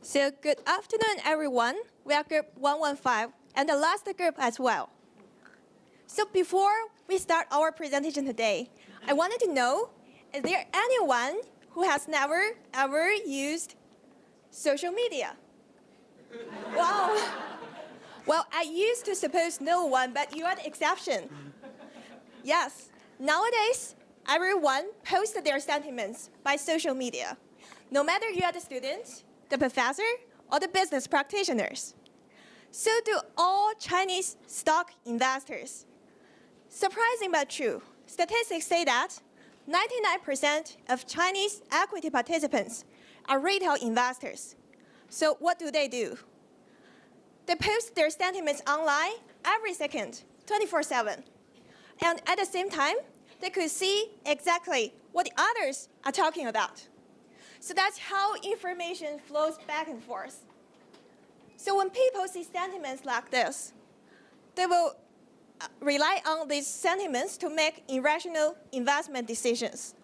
So good afternoon, everyone. We are group 115 and the last group as well. So before we start our presentation today, I wanted to know, is there anyone who has never ever used social media? Wow. Well, I used to suppose no one, but you are the exception. Yes, nowadays, everyone posts their sentiments by social media, no matter you are the student, the professor, or the business practitioners. So do all Chinese stock investors. Surprising but true, statistics say that 99% of Chinese equity participants are retail investors. So what do? They post their sentiments online every second, 24/7. And at the same time, they could see exactly what the others are talking about. So that's how information flows back and forth. So when people see sentiments like this, they will rely on these sentiments to make irrational investment decisions.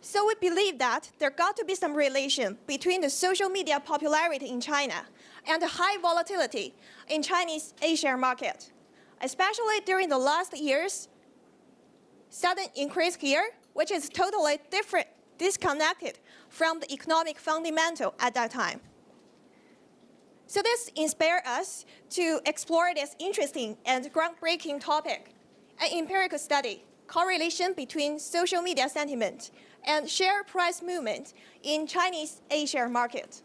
So we believe that there got to be some relation between the social media popularity in China and the high volatility in Chinese A-share market, especially during the last year's sudden increase here, which is totally disconnected from the economic fundamental at that time. So this inspired us to explore this interesting and groundbreaking topic, an empirical study, correlation between social media sentiment and share price movement in Chinese A-share market.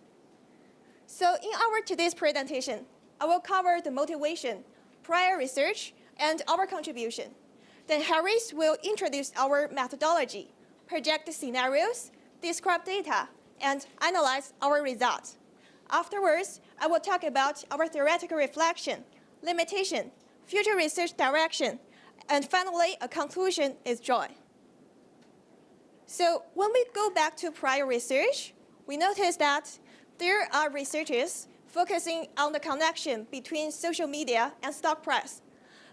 So in our today's presentation, I will cover the motivation, prior research, and our contribution. Then Harris will introduce our methodology, project the scenarios, describe data, and analyze our results. Afterwards, I will talk about our theoretical reflection, limitation, future research direction, and finally, a conclusion is drawn. So when we go back to prior research, we notice that there are researchers focusing on the connection between social media and stock price.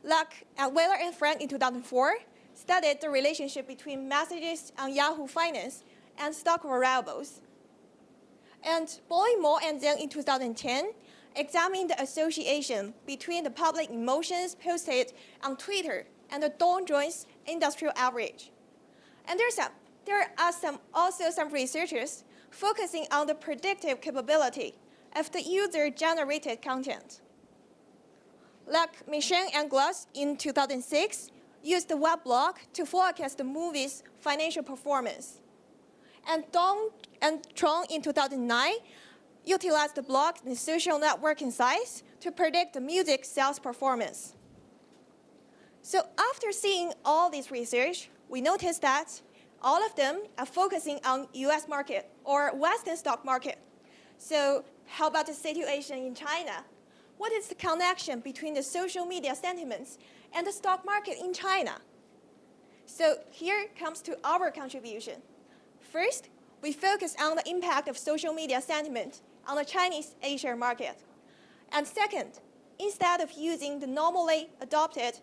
Like Weiler and Frank in 2004 studied the relationship between messages on Yahoo Finance and stock variables. And Moore and Zhang in 2010 examined the association between the public emotions posted on Twitter and the Dow Jones Industrial Average. And there are also some researchers focusing on the predictive capability of the user-generated content. Like Michel and Glass in 2006 used the weblog to forecast the movie's financial performance. And Dong and Trong in 2009 utilized the blog and social networking sites to predict the music sales performance. So after seeing all this research, we noticed that all of them are focusing on US market or Western stock market. So how about the situation in China? What is the connection between the social media sentiments and the stock market in China? So here comes to our contribution. First, we focus on the impact of social media sentiment on the Chinese A-share market. And second, instead of using the normally adopted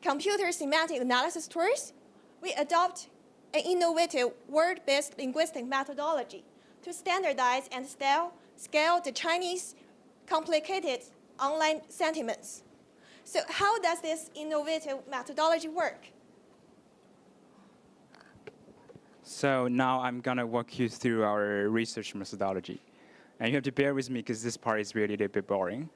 computer semantic analysis tools, we adopt an innovative word-based linguistic methodology to standardize and scale the Chinese complicated online sentiments. So how does this innovative methodology work? So now I'm going to walk you through our research methodology. And you have to bear with me because this part is really a bit boring.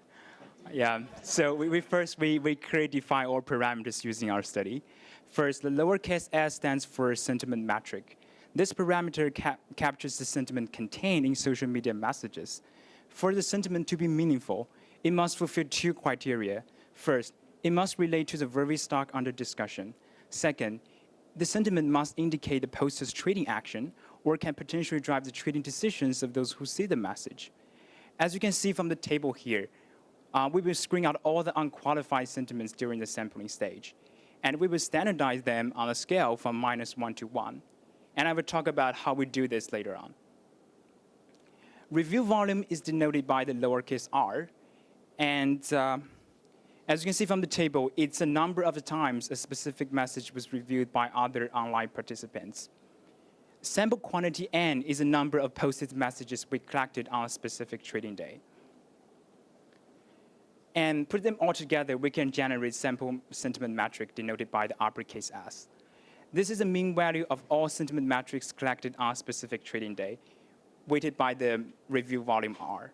Yeah, so we define all parameters using our study. First, the lowercase s stands for sentiment metric. This parameter captures the sentiment contained in social media messages. For the sentiment to be meaningful, it must fulfill two criteria. First, it must relate to the very stock under discussion. Second, the sentiment must indicate the poster's trading action or can potentially drive the trading decisions of those who see the message. As you can see from the table here, we will screen out all the unqualified sentiments during the sampling stage. And we will standardize them on a scale from -1 to 1. And I will talk about how we do this later on. Review volume is denoted by the lowercase r. And as you can see from the table, it's a number of times a specific message was reviewed by other online participants. sample quantity N is the number of posted messages we collected on a specific trading day. And put them all together, we can generate sample sentiment metric denoted by the uppercase S. This is the mean value of all sentiment metrics collected on a specific trading day, weighted by the review volume R.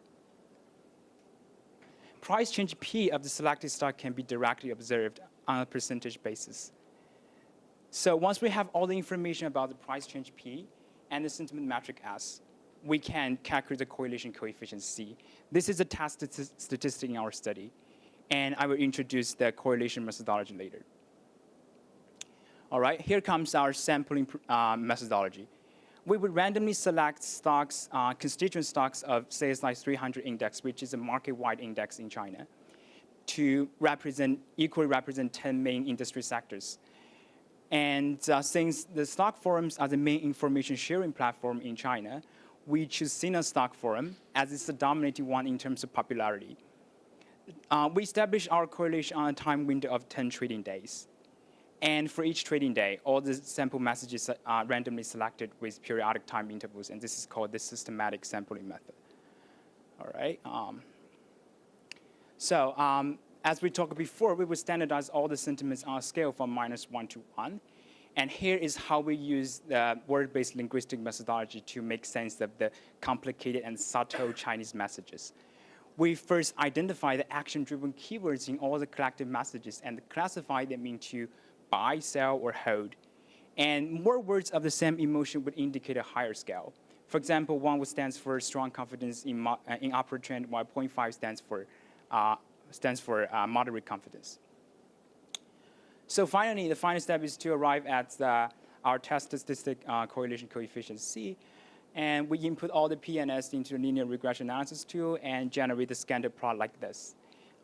Price change P of the selected stock can be directly observed on a percentage basis. So once we have all the information about the price change P and the sentiment metric S, we can calculate the correlation coefficient C. This is a test statistic in our study, and I will introduce the correlation methodology later. All right, here comes our sampling methodology. We would randomly select stocks, constituent stocks of CSI 300 index, which is a market-wide index in China, to equally represent 10 main industry sectors. And since the stock forums are the main information sharing platform in China, we choose Sina Stock Forum as it's the dominating one in terms of popularity. We establish our correlation on a time window of 10 trading days. And for each trading day, all the sample messages are randomly selected with periodic time intervals, and this is called the systematic sampling method. All right. As we talked before, we would standardize all the sentiments on a scale from -1 to 1. And here is how we use the word-based linguistic methodology to make sense of the complicated and subtle Chinese messages. We first identify the action-driven keywords in all the collected messages and classify them into buy, sell, or hold. And more words of the same emotion would indicate a higher scale. For example, 1 stands for strong confidence in upward trend, while 0.5 stands for moderate confidence. So finally, the final step is to arrive at our test statistic correlation coefficient C, and we input all the P and S into a linear regression analysis tool and generate the scatter plot like this.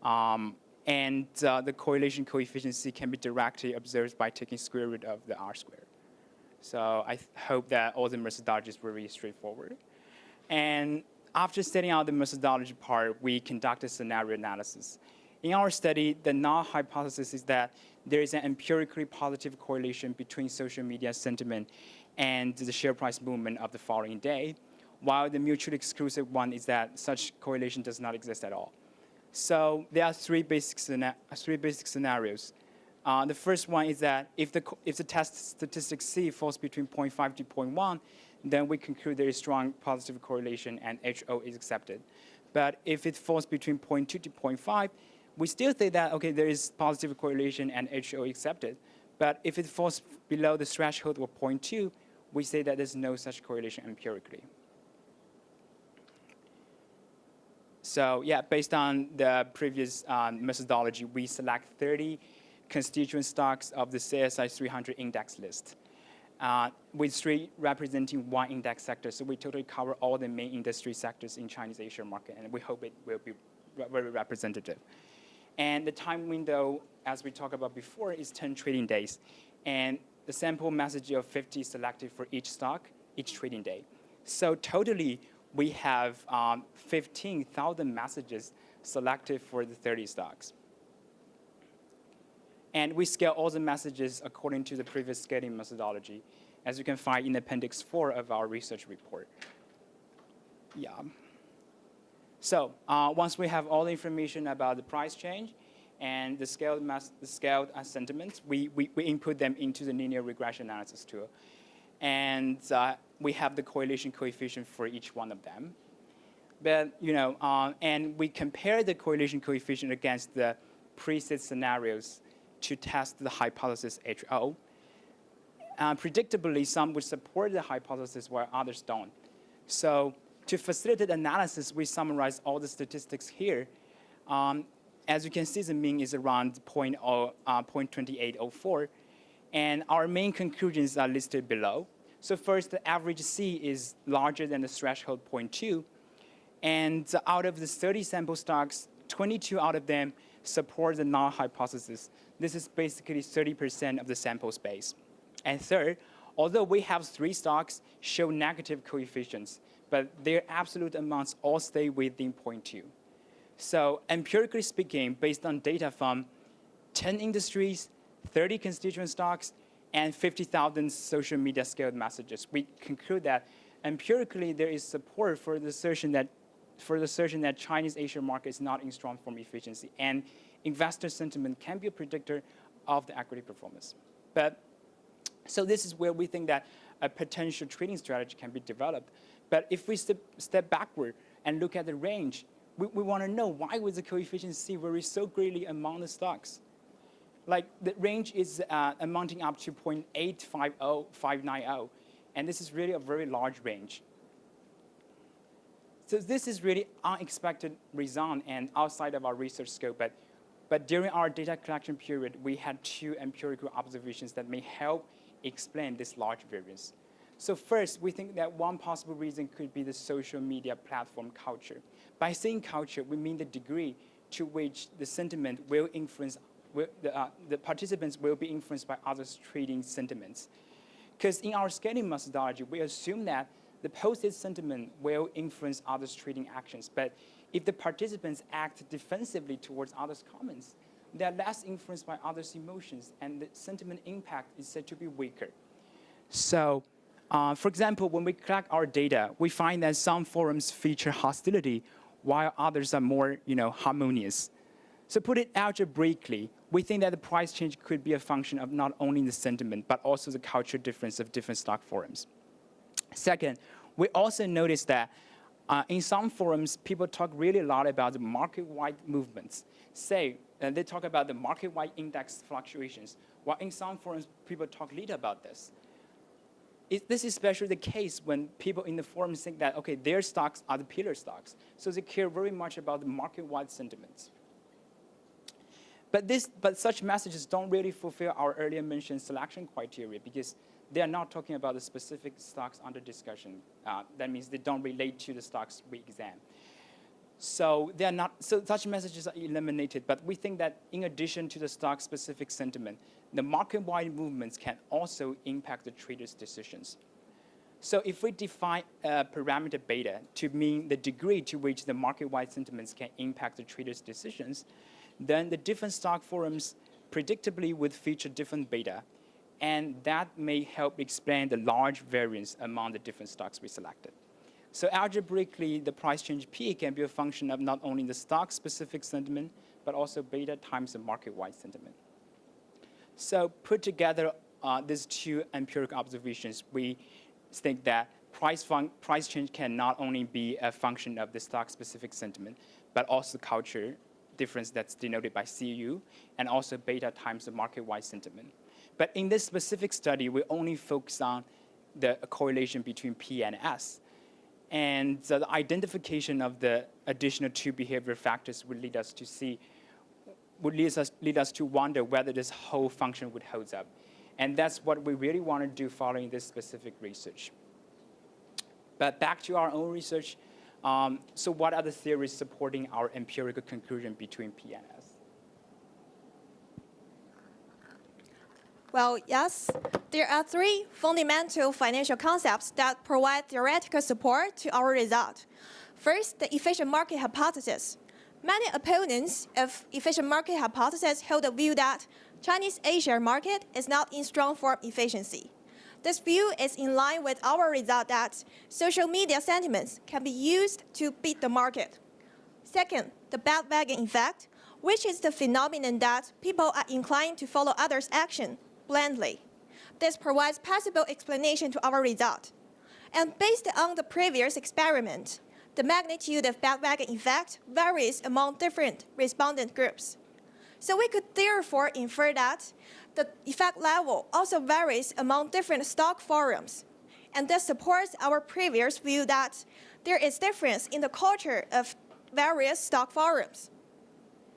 The correlation coefficient C can be directly observed by taking square root of the R squared. So I hope that all the methodologies were really straightforward. And after setting out the methodology part, we conducted scenario analysis. In our study, the null hypothesis is that there is an empirically positive correlation between social media sentiment and the share price movement of the following day, while the mutually exclusive one is that such correlation does not exist at all. So there are three basic scenarios. The first one is that if the test statistic C falls between 0.5 to 0.1, then we conclude there is strong positive correlation and HO is accepted. But if it falls between 0.2 to 0.5, we still say that, okay, there is positive correlation and HO accepted. But if it falls below the threshold of 0.2, we say that there's no such correlation empirically. So yeah, based on the previous methodology, we select 30 constituent stocks of the CSI 300 index list, with 3 representing 1 index sector. So we totally cover all the main industry sectors in Chinese Asia market, and we hope it will be very representative. And the time window, as we talked about before, is 10 trading days. And the sample message of 50 selected for each stock, each trading day. So totally, we have 15,000 messages selected for the 30 stocks. And we scale all the messages according to the previous scaling methodology, as you can find in Appendix 4 of our research report. Yeah. So once we have all the information about the price change and the scaled sentiments, we input them into the linear regression analysis tool. And we have the correlation coefficient for each one of them. But, and we compare the correlation coefficient against the preset scenarios to test the hypothesis HO. Predictably, some would support the hypothesis while others don't. So to facilitate analysis, we summarize all the statistics here. As you can see, the mean is around 0.2804. And our main conclusions are listed below. So first, the average C is larger than the threshold 0.2. And out of the 30 sample stocks, 22 out of them support the null hypothesis. This is basically 30% of the sample space. And third, although we have 3 stocks show negative coefficients, but their absolute amounts all stay within 0.2. So empirically speaking, based on data from 10 industries, 30 constituent stocks, and 50,000 social media scaled messages, we conclude that empirically there is support for the assertion that Chinese Asian market is not in strong form efficiency, and investor sentiment can be a predictor of the equity performance. So this is where we think that a potential trading strategy can be developed. But if we step backward and look at the range, we want to know why was the coefficiency vary so greatly among the stocks? Like the range is amounting up to 0.850590, and this is really a very large range. So this is really unexpected result and outside of our research scope, but during our data collection period, we had 2 empirical observations that may help explain this large variance. So first, we think that one possible reason could be the social media platform culture. By saying culture, we mean the degree to which the sentiment will influence, the participants will be influenced by others' trading sentiments. Because in our scaling methodology, we assume that the posted sentiment will influence others' trading actions. But if the participants act defensively towards others' comments, they are less influenced by others' emotions, and the sentiment impact is said to be weaker. So, for example, when we collect our data, we find that some forums feature hostility, while others are more, harmonious. So put it algebraically, we think that the price change could be a function of not only the sentiment, but also the cultural difference of different stock forums. Second, we also noticed that in some forums, people talk really a lot about the market-wide movements. Say, they talk about the market-wide index fluctuations, while in some forums, people talk little about this. This is especially the case when people in the forums think that, okay, their stocks are the pillar stocks. So they care very much about the market-wide sentiments. But such messages don't really fulfill our earlier mentioned selection criteria because they are not talking about the specific stocks under discussion. That means they don't relate to the stocks we examine. So such messages are eliminated, but we think that in addition to the stock-specific sentiment, the market-wide movements can also impact the traders' decisions. So if we define parameter beta to mean the degree to which the market-wide sentiments can impact the traders' decisions, then the different stock forums predictably would feature different beta, and that may help explain the large variance among the different stocks we selected. So algebraically, the price change P can be a function of not only the stock-specific sentiment, but also beta times the market-wide sentiment. So put together these 2 empirical observations, we think that price change can not only be a function of the stock-specific sentiment, but also culture difference that's denoted by CU, and also beta times the market-wide sentiment. But in this specific study, we only focus on the correlation between P and S. And so the identification of the additional 2 behavioral factors would lead us to wonder whether this whole function would hold up. And that's what we really want to do following this specific research. But back to our own research, so what are the theories supporting our empirical conclusion between P and S? Well, yes, there are 3 fundamental financial concepts that provide theoretical support to our result. First, the efficient market hypothesis. Many opponents of efficient market hypothesis hold the view that Chinese Asia market is not in strong form efficiency. This view is in line with our result that social media sentiments can be used to beat the market. Second, the bandwagon effect, which is the phenomenon that people are inclined to follow others' action blindly. This provides possible explanation to our result. And based on the previous experiment, the magnitude of bandwagon effect varies among different respondent groups. So we could therefore infer that the effect level also varies among different stock forums. And this supports our previous view that there is difference in the culture of various stock forums.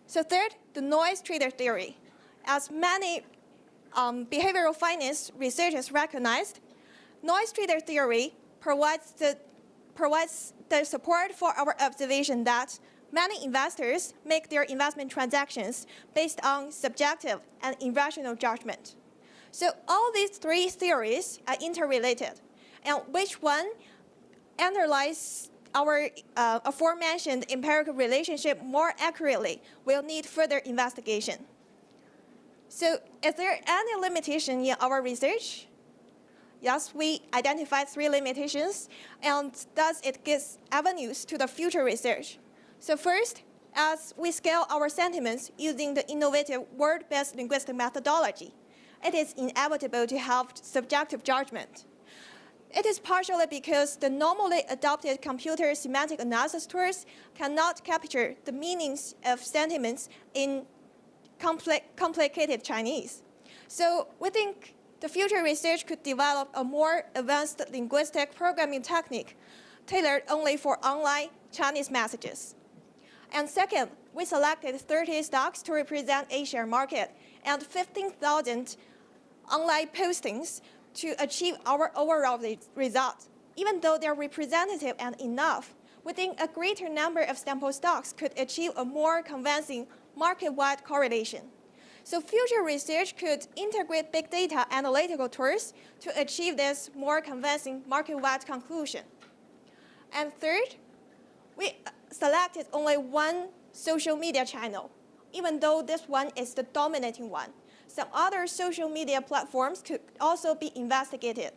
So third, the noise trader theory. As many behavioral finance researchers recognized, noise trader theory provides the support for our observation that many investors make their investment transactions based on subjective and irrational judgment. So all these 3 theories are interrelated, and which one analyze our aforementioned empirical relationship more accurately will need further investigation. So is there any limitation in our research? Yes, we identified 3 limitations, and thus it gives avenues to the future research. So first, as we scale our sentiments using the innovative word-based linguistic methodology, it is inevitable to have subjective judgment. It is partially because the normally adopted computer semantic analysis tools cannot capture the meanings of sentiments in complicated Chinese. So we think the future research could develop a more advanced linguistic programming technique tailored only for online Chinese messages. And second, we selected 30 stocks to represent Asia market and 15,000 online postings to achieve our overall result. Even though they're representative and enough, we think a greater number of sample stocks could achieve a more convincing market-wide correlation. So future research could integrate big data analytical tools to achieve this more convincing market-wide conclusion. And third, we selected only one social media channel, even though this one is the dominating one. Some other social media platforms could also be investigated.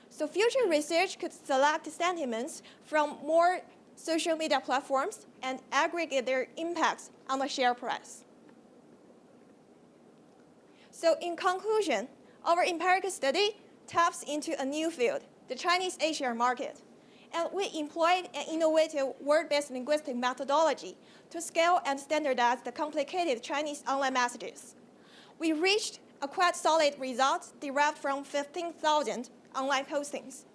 So future research could select sentiments from more social media platforms and aggregate their impacts on the share price. So in conclusion, our empirical study taps into a new field, the Chinese Asia market. And we employed an innovative word-based linguistic methodology to scale and standardize the complicated Chinese online messages. We reached a quite solid result derived from 15,000 online postings.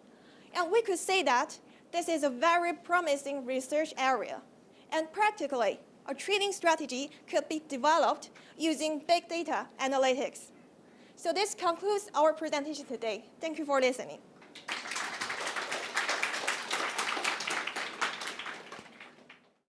And we could say that this is a very promising research area. And practically, a training strategy could be developed using big data analytics. So this concludes our presentation today. Thank you for listening.